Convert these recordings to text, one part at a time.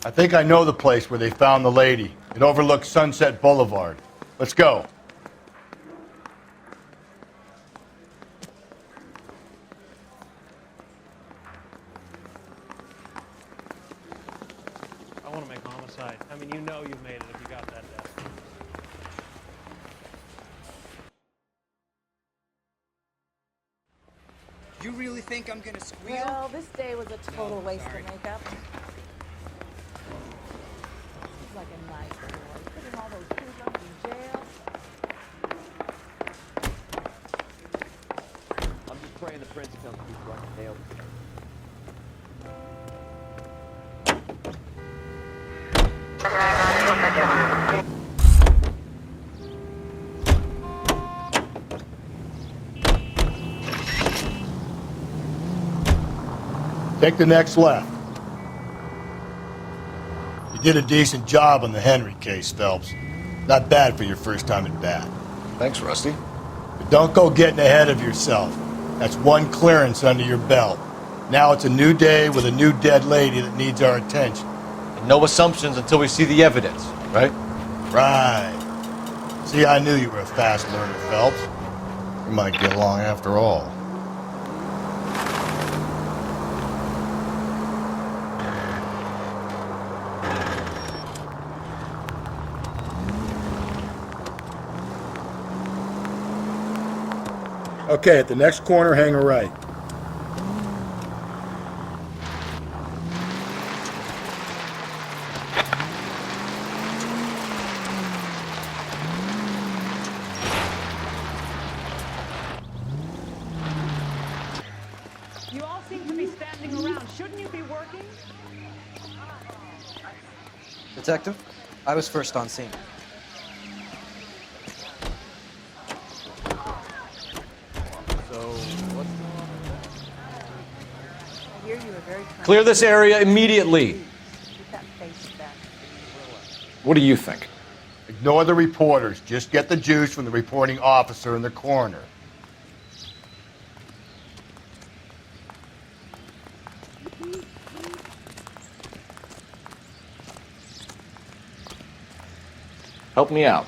I think I know the place where they found the lady. It overlooks Sunset Boulevard. Let's go. I want to make homicide. I mean, you know you've made it if you got that death. You really think I'm gonna squeal? Well, this day was a total waste of makeup. He's like a nice boy. Putting all those hoodlums in jail. I'm just praying the prince comes through so I can nail him. Take the next left. You did a decent job on the Henry case, Phelps. Not bad for your first time at bat. Thanks, Rusty. But don't go getting ahead of yourself. That's one clearance under your belt. Now it's a new day with a new dead lady that needs our attention. And no assumptions until we see the evidence, right? Right. See, I knew you were a fast learner, Phelps. We might get along after all. Okay, at the next corner, hang a right. You all seem to be standing around. Shouldn't you be working? Detective, I was first on scene. I hear you were very Clear this area immediately. Keep that face back. What do you think? Ignore the reporters. Just get the juice from the reporting officer in the corner. Help me out.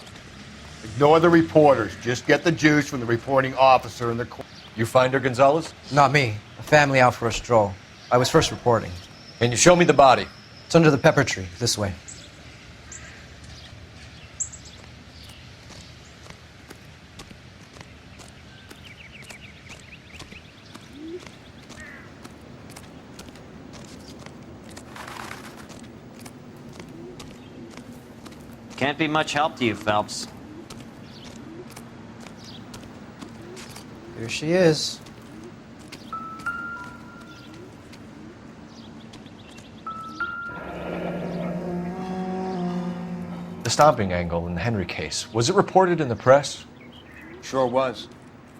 Ignore the reporters. Just get the juice from the reporting officer in the corner. You find her, Gonzalez? Not me. A family out for a stroll. I was first reporting. Can you show me the body? It's under the pepper tree, this way. Can't be much help to you, Phelps. Here she is. The stomping angle in the Henry case. Was it reported in the press? Sure was.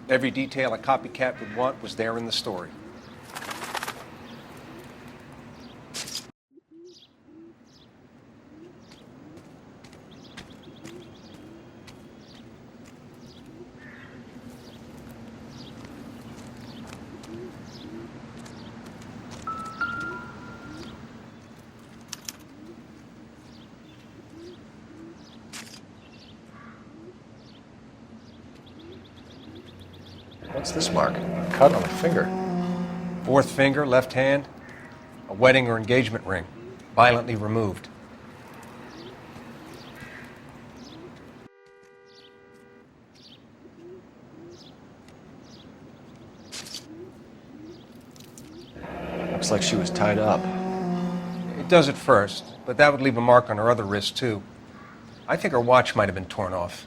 Every detail a copycat would want was there in the story. What's this mark? A cut on a finger. Fourth finger, left hand, a wedding or engagement ring, violently removed. Looks like she was tied up. It does at first, but that would leave a mark on her other wrist, too. I think her watch might have been torn off.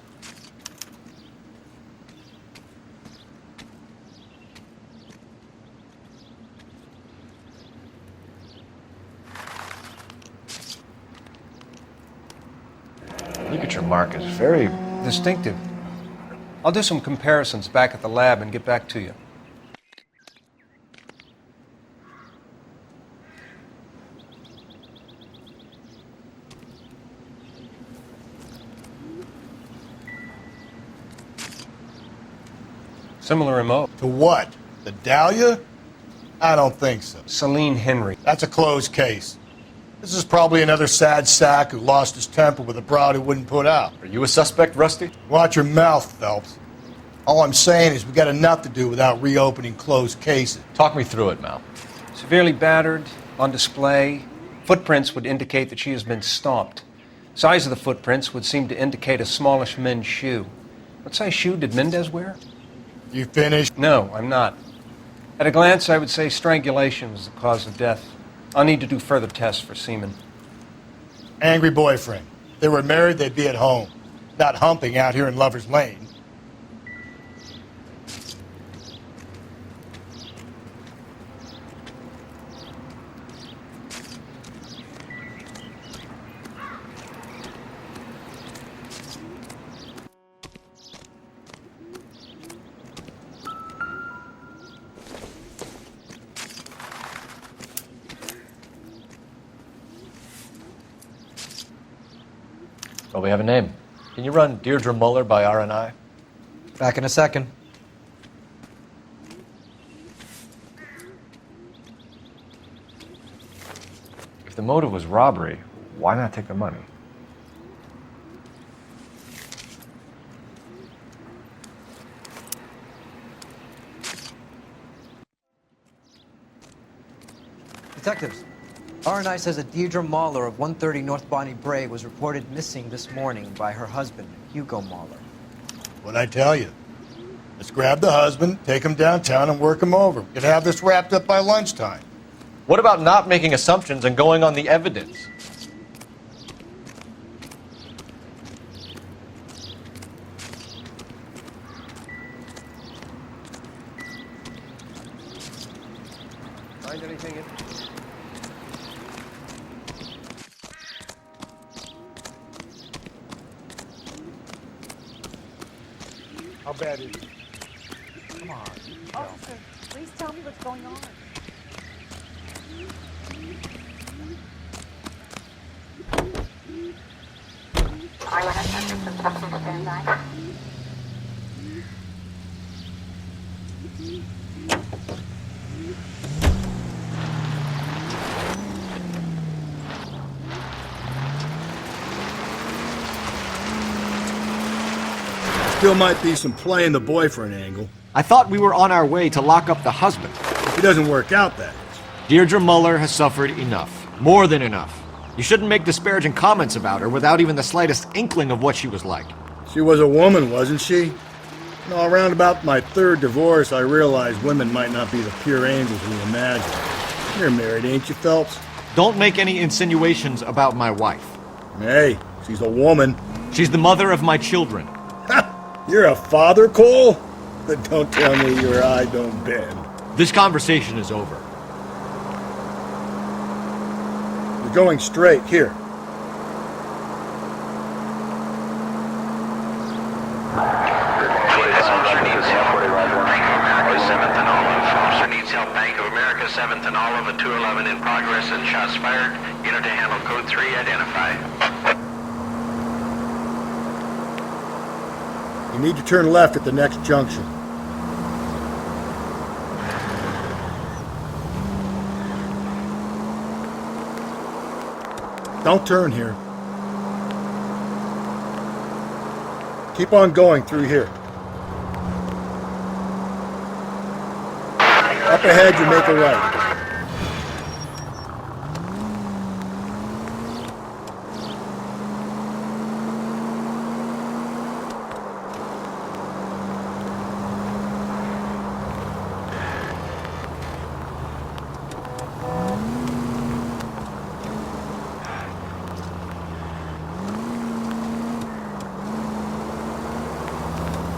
Ligature mark is very... Distinctive. I'll do some comparisons back at the lab and get back to you. Similar MO. To what? The Dahlia? I don't think so. Celine Henry. That's a closed case. This is probably another sad sack who lost his temper with a broad who wouldn't put out. Are you a suspect, Rusty? Watch your mouth, Phelps. All I'm saying is we got enough to do without reopening closed cases. Talk me through it, Mal. Severely battered, on display. Footprints would indicate that she has been stomped. Size of the footprints would seem to indicate a smallish men's shoe. What size shoe did Mendez wear? You finished? No, I'm not. At a glance, I would say strangulation was the cause of death. I'll need to do further tests for semen. Angry boyfriend. If they were married, they'd be at home, not humping out here in Lover's Lane. Well, we have a name. Can you run Deirdre Muller by RNI? Back in a second. If the motive was robbery, why not take the money? Detectives, RNI says that Deirdre Mahler of 130 North Bonnie Bray was reported missing this morning by her husband, Hugo Mahler. What'd I tell you? Let's grab the husband, take him downtown, and work him over. We could have this wrapped up by lunchtime. What about not making assumptions and going on the evidence? Find anything interesting? How bad is it? Come on. Officer, please tell me what's going on. Still might be some play in the boyfriend angle. I thought we were on our way to lock up the husband. If it doesn't work out, that is. Deirdre Muller has suffered enough. More than enough. You shouldn't make disparaging comments about her without even the slightest inkling of what she was like. She was a woman, wasn't she? You know, around about my third divorce, I realized women might not be the pure angels we imagine. You're married, ain't you, Phelps? Don't make any insinuations about my wife. Hey, she's a woman. She's the mother of my children. You're a father, Cole? But don't tell me your eye don't bend. This conversation is over. You're going straight. Here. Bank of America, 7th and Olive, at 211 in progress and shots fired. Unit to handle code 3, identify. You need to turn left at the next junction. Don't turn here. Keep on going through here. Up ahead, you make a right.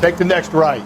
Take the next right.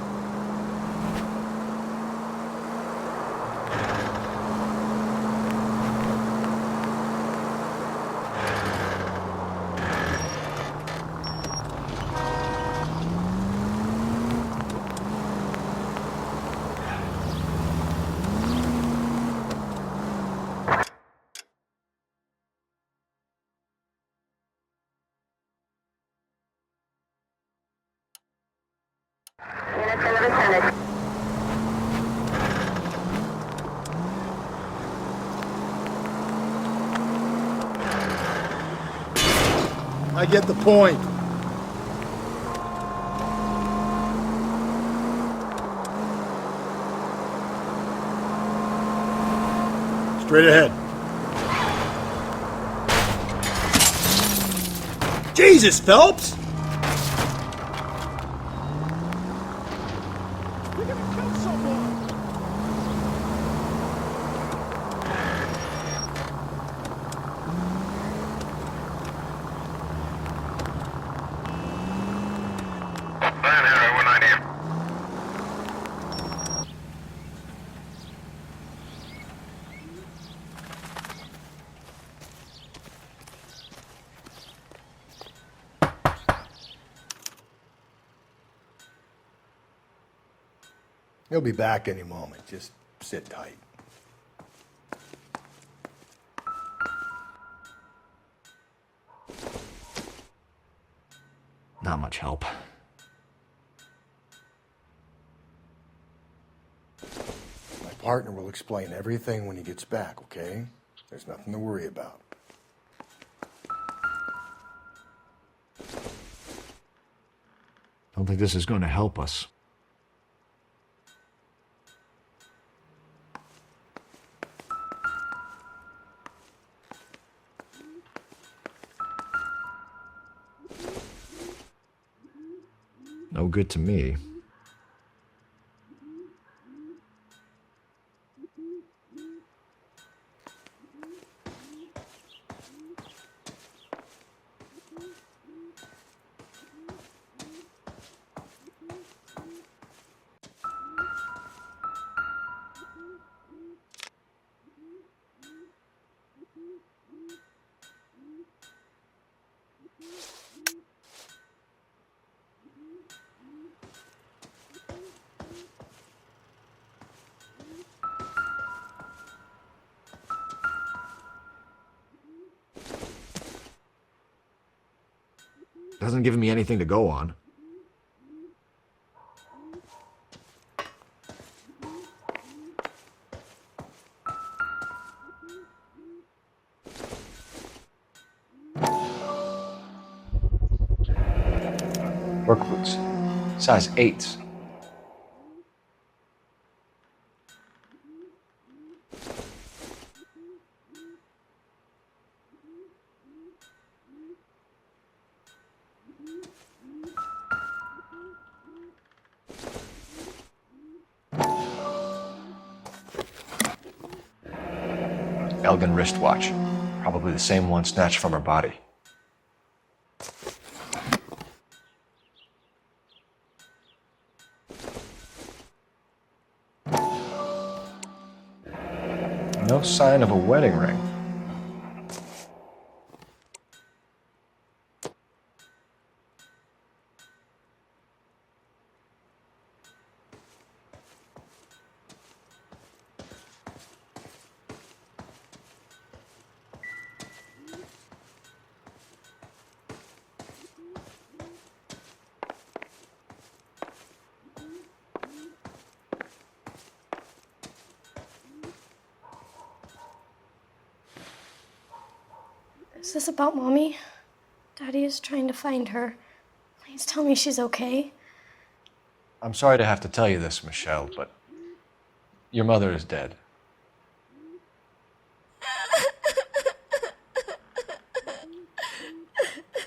I get the point. Straight ahead. Jesus, Phelps! You're gonna kill someone! Burn Arrow 190. He'll be back any moment. Just sit tight. Not much help. My partner will explain everything when he gets back, okay? There's nothing to worry about. Don't think this is going to help us. No good to me. Doesn't give me anything to go on. Work boots. Size 8s. Elgin wristwatch. Probably the same one snatched from her body. No sign of a wedding ring. Is this about Mommy? Daddy is trying to find her. Please tell me she's okay. I'm sorry to have to tell you this, Michelle, but your mother is dead.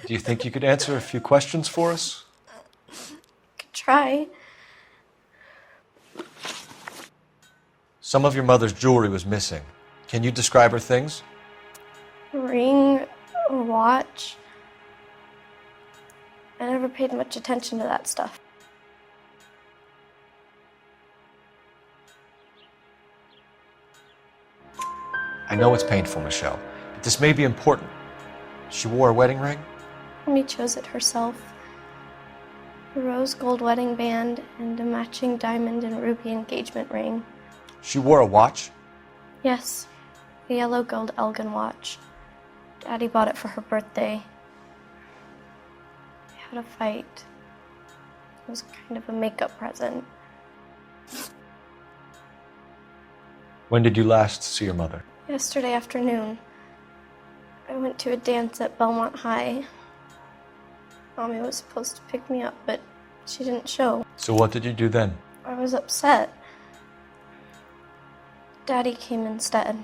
Do you think you could answer a few questions for us? Could try. Some of your mother's jewelry was missing. Can you describe her things? A ring, a watch. I never paid much attention to that stuff. I know it's painful, Michelle, but this may be important. She wore a wedding ring? Mommy chose it herself. A rose gold wedding band and a matching diamond and ruby engagement ring. She wore a watch? Yes, a yellow gold Elgin watch. Daddy bought it for her birthday. We had a fight. It was kind of a makeup present. When did you last see your mother? Yesterday afternoon. I went to a dance at Belmont High. Mommy was supposed to pick me up, but she didn't show. So what did you do then? I was upset. Daddy came instead.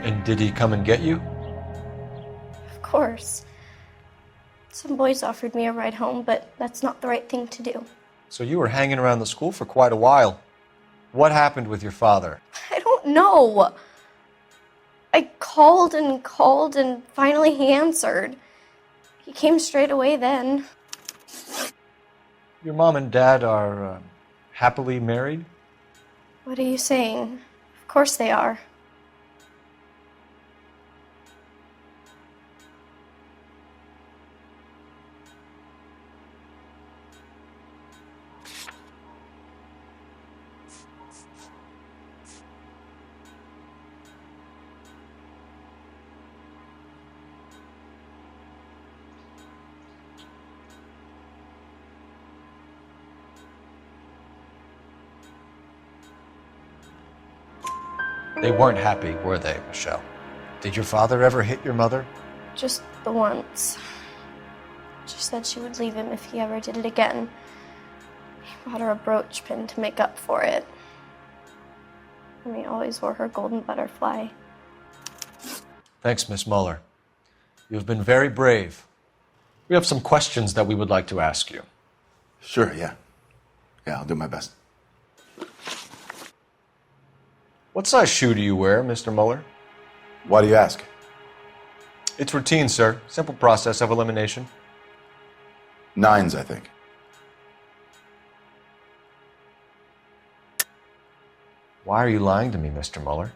And did he come and get you? Of course. Some boys offered me a ride home, but that's not the right thing to do. So you were hanging around the school for quite a while. What happened with your father? I don't know. I called and finally he answered. He came straight away then. Your mom and dad are happily married? What are you saying? Of course they are. They weren't happy, were they, Michelle? Did your father ever hit your mother? Just the once. She said she would leave him if he ever did it again. He bought her a brooch pin to make up for it. And he always wore her golden butterfly. Thanks, Miss Muller. You've been very brave. We have some questions that we would like to ask you. Sure, yeah. Yeah, I'll do my best. What size shoe do you wear, Mr. Muller? Why do you ask? It's routine, sir. Simple process of elimination. 9s, I think. Why are you lying to me, Mr. Muller?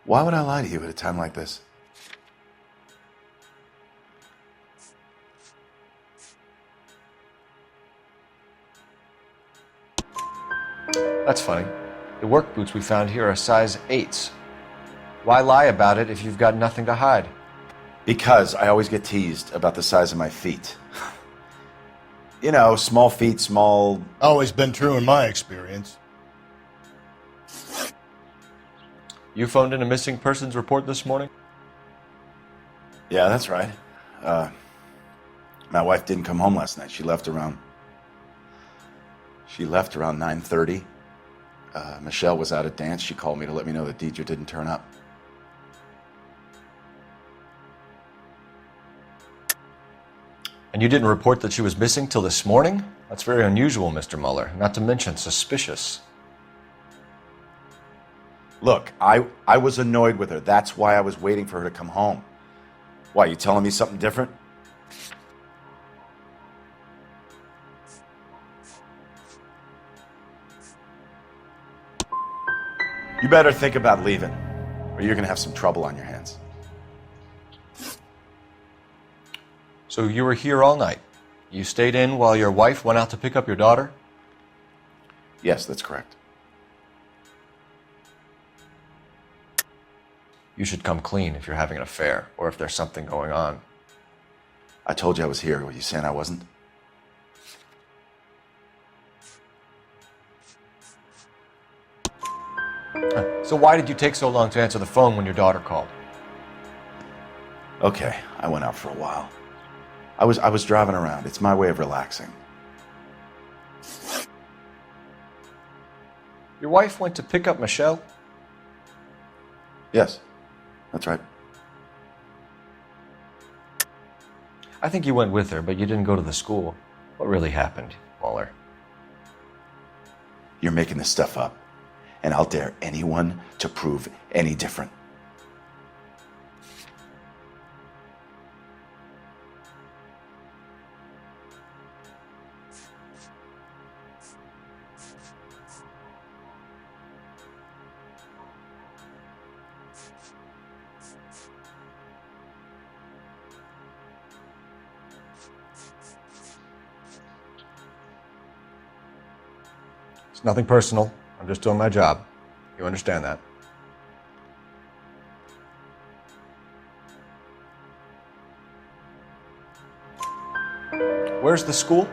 Why would I lie to you at a time like this? That's funny. The work boots we found here are size 8s. Why lie about it if you've got nothing to hide? Because I always get teased about the size of my feet. You know, small feet, small... Always been true in my experience. You phoned in a missing persons report this morning? Yeah, that's right. My wife didn't come home last night. She left around 9:30. Michelle was out at dance. She called me to let me know that Deidre didn't turn up. And you didn't report that she was missing till this morning? That's very unusual, Mr. Muller. Not to mention suspicious. Look, I was annoyed with her. That's why I was waiting for her to come home. Why, you telling me something different? You better think about leaving, or you're going to have some trouble on your hands. So you were here all night? You stayed in while your wife went out to pick up your daughter? Yes, that's correct. You should come clean if you're having an affair, or if there's something going on. I told you I was here. Were you saying I wasn't? So why did you take so long to answer the phone when your daughter called? Okay, I went out for a while. I was driving around. It's my way of relaxing. Your wife went to pick up Michelle? Yes, that's right. I think you went with her, but you didn't go to the school. What really happened, Muller? You're making this stuff up, and I'll dare anyone to prove any different. It's nothing personal. I'm just doing my job. You understand that? Where's the school?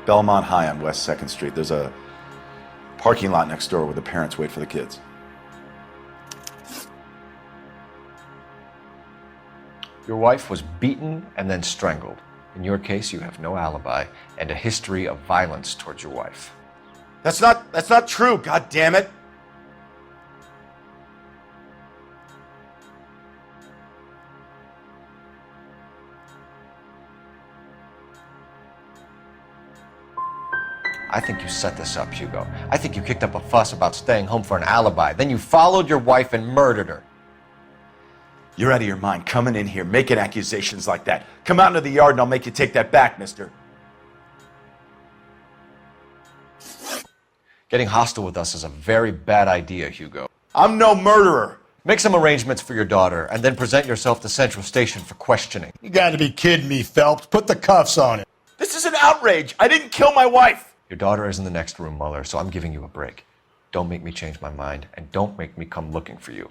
Belmont High on West 2nd Street. There's a parking lot next door where the parents wait for the kids. Your wife was beaten and then strangled. In your case, you have no alibi and a history of violence towards your wife. That's not true, god damn it. I think you set this up, Hugo. I think you kicked up a fuss about staying home for an alibi. Then you followed your wife and murdered her. You're out of your mind coming in here making accusations like that. Come out into the yard and I'll make you take that back, mister. Getting hostile with us is a very bad idea, Hugo. I'm no murderer. Make some arrangements for your daughter and then present yourself to Central Station for questioning. You gotta be kidding me, Phelps. Put the cuffs on him. This is an outrage. I didn't kill my wife. Your daughter is in the next room, Mueller, so I'm giving you a break. Don't make me change my mind, and don't make me come looking for you.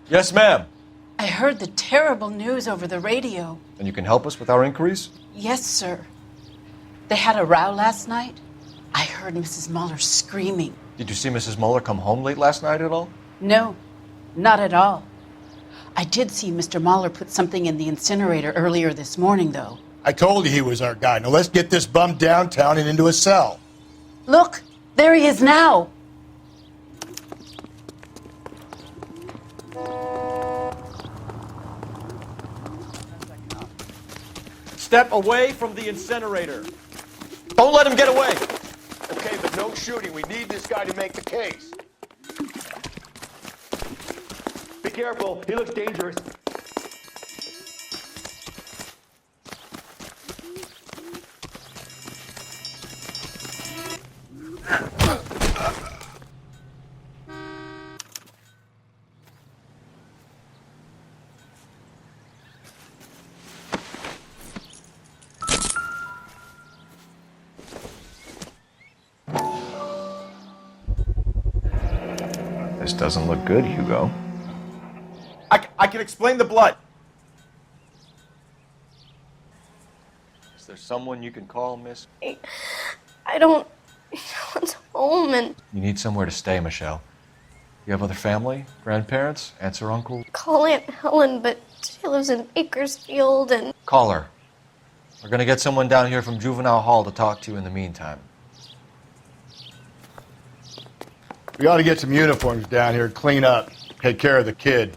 Yes, ma'am. I heard the terrible news over the radio. And you can help us with our inquiries? Yes, sir. They had a row last night. I heard Mrs. Mueller screaming. Did you see Mrs. Mueller come home late last night at all? No, not at all. I did see Mr. Mueller put something in the incinerator earlier this morning, though. I told you he was our guy. Now let's get this bum downtown and into a cell. Look, there he is now. Step away from the incinerator. Don't let him get away. Okay, but no shooting. We need this guy to make the case. Be careful. He looks dangerous. This doesn't look good, Hugo. I can explain the blood. Is there someone you can call, miss? I don't. No one's home, and You need somewhere to stay, Michelle. You have other family? Grandparents? Aunts or uncles? call Aunt Helen, but she lives in Bakersfield, and Call her. We're gonna get someone down here from Juvenile Hall to talk to you in the meantime. We ought to get some uniforms down here, clean up, take care of the kid.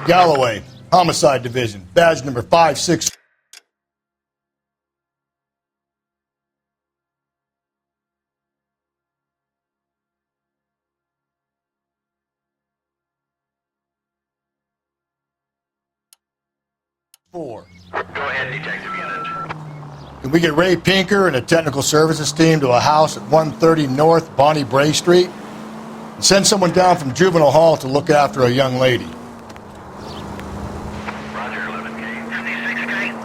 Galloway, Homicide Division, badge number 564. Go ahead, Detective Unit. Can we get Ray Pinker and a technical services team to a house at 130 North Bonnie Bray Street? And send someone down from Juvenile Hall to look after a young lady. Roger, 11K. 56K?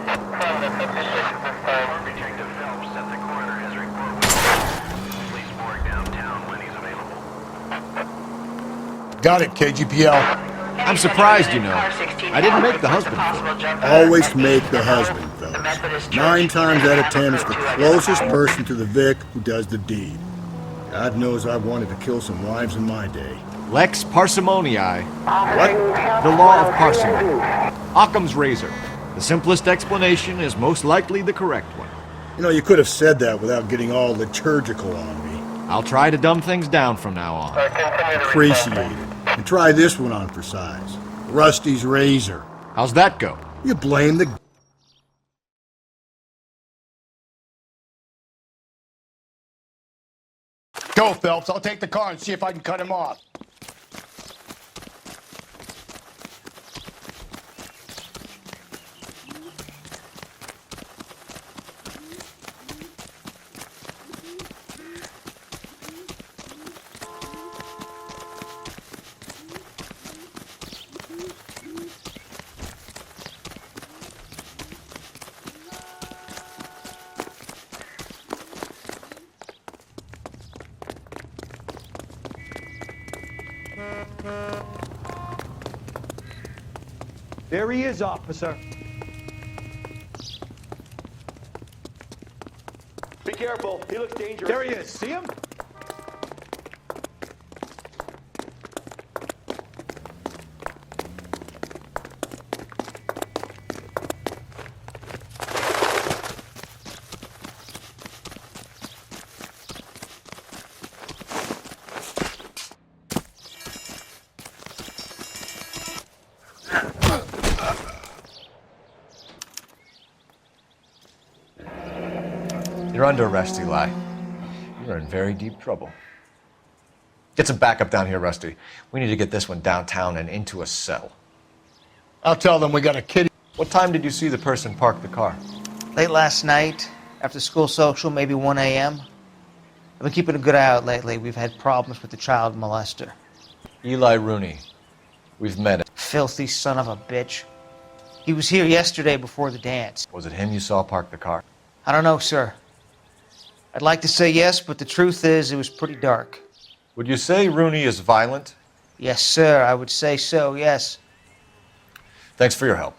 Detective Phelps at the coroner has report police morgue downtown when he's available. Got it, KGPL. I'm surprised, you know. I didn't make the husband film. Always make the husband, fellas. 9 times out of 10, it's the closest person to the Vic who does the deed. God knows I've wanted to kill some wives in my day. Lex parsimoniae. What? The law of parsimony. Occam's razor. The simplest explanation is most likely the correct one. You know, you could have said that without getting all liturgical on me. I'll try to dumb things down from now on. Appreciate it. And try this one on for size. Rusty's razor. How's that go? You blame the... Go, Phelps. I'll take the car and see if I can cut him off. There he is, officer. Be careful. He looks dangerous. There he is. See him? You're under arrest, Eli. You're in very deep trouble. Get some backup down here, Rusty. We need to get this one downtown and into a cell. I'll tell them we got a kitty. What time did you see the person park the car? Late last night, after school social, maybe 1 a.m. I've been keeping a good eye out lately. We've had problems with the child molester. Eli Rooney. We've met him. Filthy son of a bitch. He was here yesterday before the dance. Was it him you saw park the car? I don't know, sir. I'd like to say yes, but the truth is it was pretty dark. Would you say Rooney is violent? Yes, sir, I would say so, yes. Thanks for your help.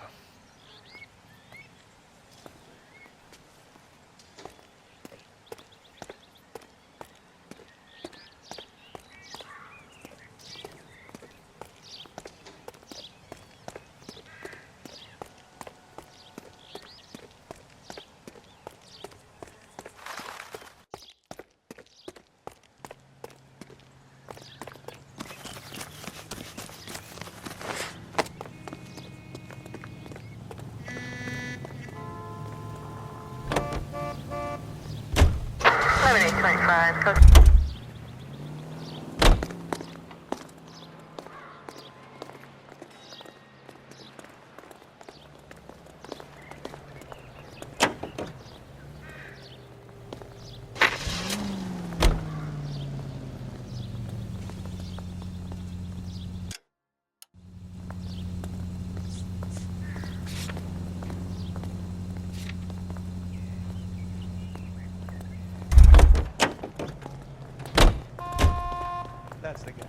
That's the guy.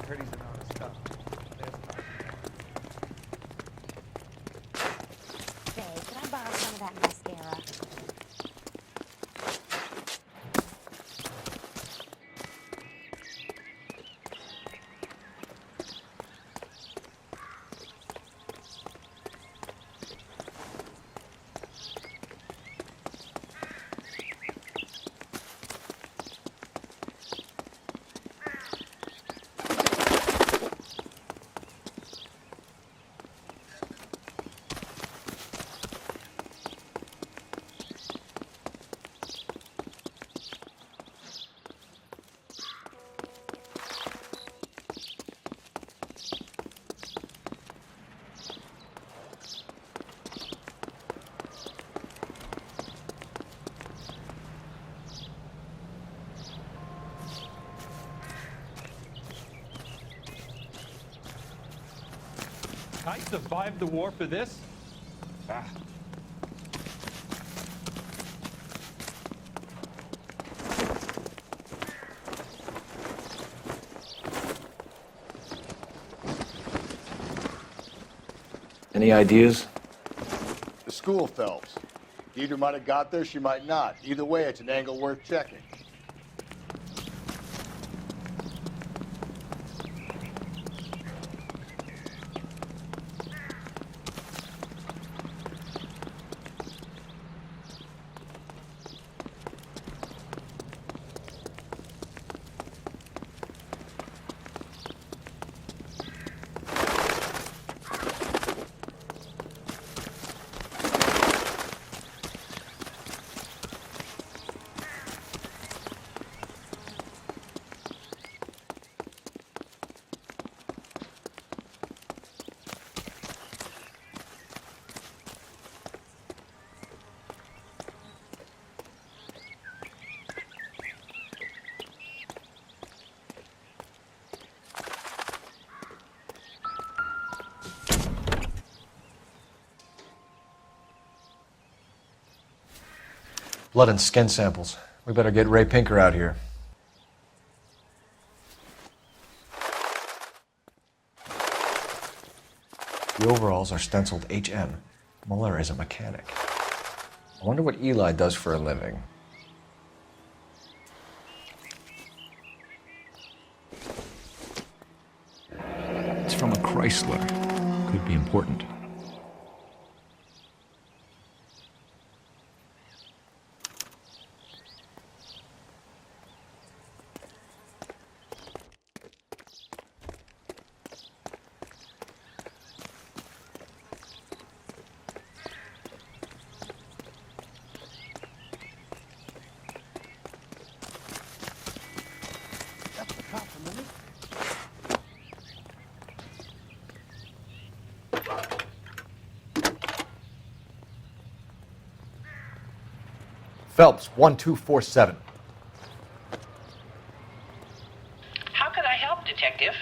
Heard he's an honest cop. There's the cop. Hey, could I borrow some of that mascara? I survived the war for this? Ah. Any ideas? The school, Phelps. Deidre might have got there, she might not. Either way, it's an angle worth checking. Blood and skin samples. We better get Ray Pinker out here. The overalls are stenciled HM. Mueller is a mechanic. I wonder what Eli does for a living. It's from a Chrysler. Could be important. Phelps, 1247. How can I help, Detective?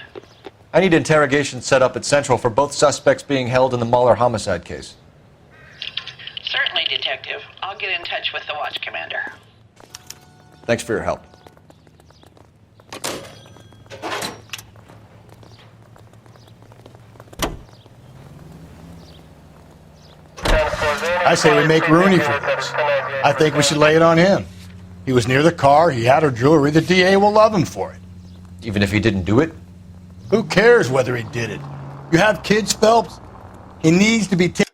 I need interrogation set up at Central for both suspects being held in the Mueller homicide case. Certainly, Detective. I'll get in touch with the watch commander. Thanks for your help. I say we make Rooney for this. I think we should lay it on him. He was near the car, he had her jewelry, the DA will love him for it. Even if he didn't do it? Who cares whether he did it? You have kids, Phelps? He needs to be taken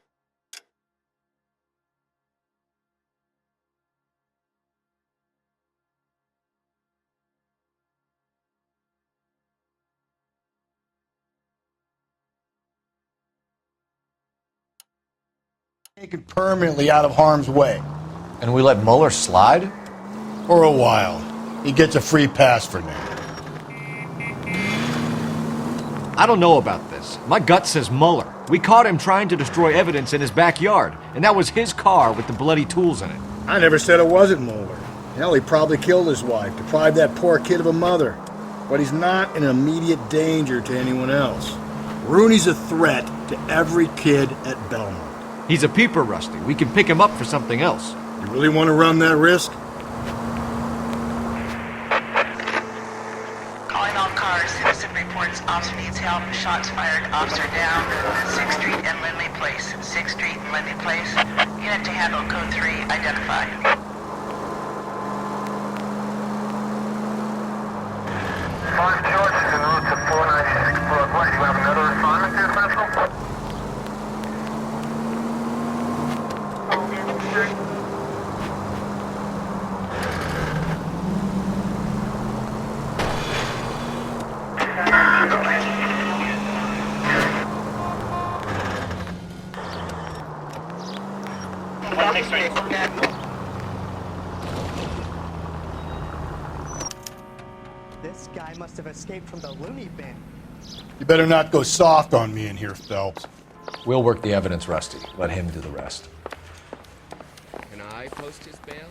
permanently out of harm's way. And we let Mueller slide? For a while. He gets a free pass for now. I don't know about this. My gut says Mueller. We caught him trying to destroy evidence in his backyard, and that was his car with the bloody tools in it. I never said it wasn't Mueller. Hell, he probably killed his wife, deprived that poor kid of a mother. But he's not an immediate danger to anyone else. Rooney's a threat to every kid at Belmont. He's a peeper, Rusty. We can pick him up for something else. You really want to run that risk? Calling all cars. Citizen reports officer needs help. Shots fired. Officer down. 6th Street and Lindley Place. 6th Street and Lindley Place. Unit to handle code 3. Identify. George is en route to 496 Broadway. Do you have another assignment there, Central? This guy must have escaped from the loony bin. You better not go soft on me in here, Phelps. We'll work the evidence, Rusty. Let him do the rest. Can I post his bail?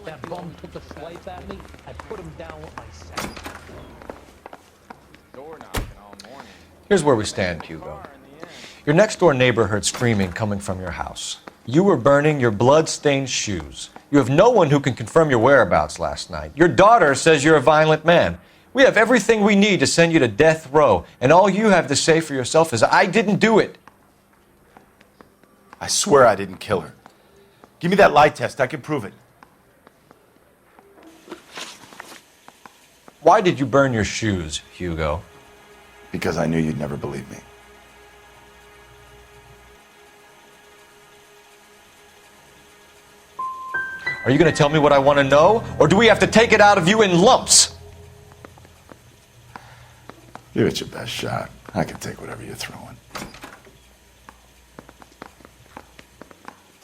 That bum took a swipe at me. I put him down with my sack. Door knocking all morning. Here's where we stand, Hugo. Your next-door neighbor heard screaming coming from your house. You were burning your blood-stained shoes. You have no one who can confirm your whereabouts last night. Your daughter says you're a violent man. We have everything we need to send you to death row, and all you have to say for yourself is, I didn't do it. I swear I didn't kill her. Give me that lie test. I can prove it. Why did you burn your shoes, Hugo? Because I knew you'd never believe me. Are you going to tell me what I want to know, or do we have to take it out of you in lumps? Give it your best shot. I can take whatever you're throwing.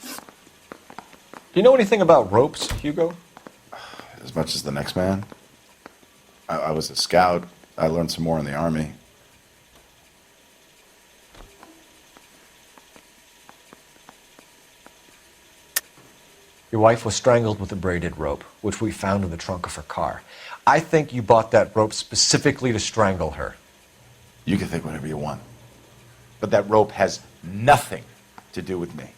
Do you know anything about ropes, Hugo? As much as the next man. I was a scout. I learned some more in the Army. Your wife was strangled with a braided rope, which we found in the trunk of her car. I think you bought that rope specifically to strangle her. You can think whatever you want. But that rope has nothing to do with me.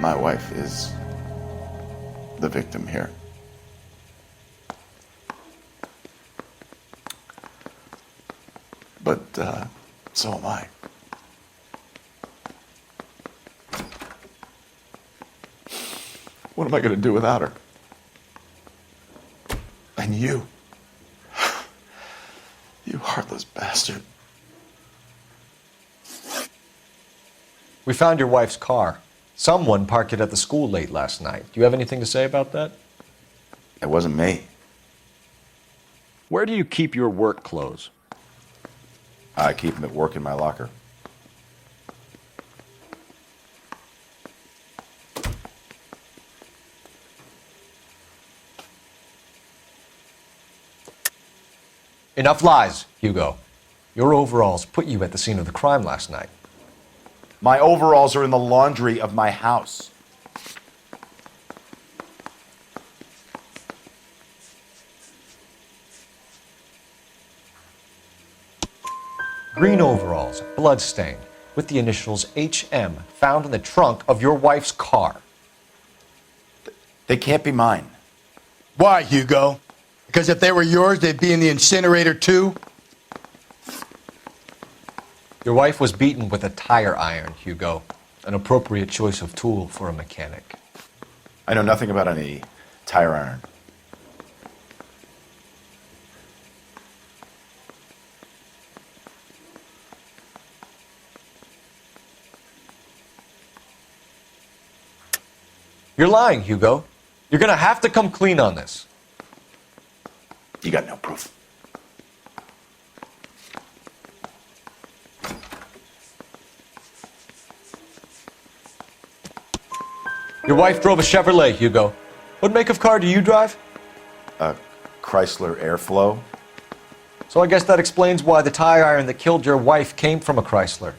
My wife is the victim here. But, so am I. What am I going to do without her? And you. You heartless bastard. We found your wife's car. Someone parked it at the school late last night. Do you have anything to say about that? It wasn't me. Where do you keep your work clothes? I keep them at work in my locker. Enough lies, Hugo. Your overalls put you at the scene of the crime last night. My overalls are in the laundry of my house. Green overalls, bloodstained, with the initials HM found in the trunk of your wife's car. They can't be mine. Why, Hugo? Because if they were yours, they'd be in the incinerator too? Your wife was beaten with a tire iron, Hugo. An appropriate choice of tool for a mechanic. I know nothing about any tire iron. You're lying, Hugo. You're gonna have to come clean on this. You got no proof. Your wife drove a Chevrolet, Hugo. What make of car do you drive? A Chrysler Airflow. So I guess that explains why the tire iron that killed your wife came from a Chrysler.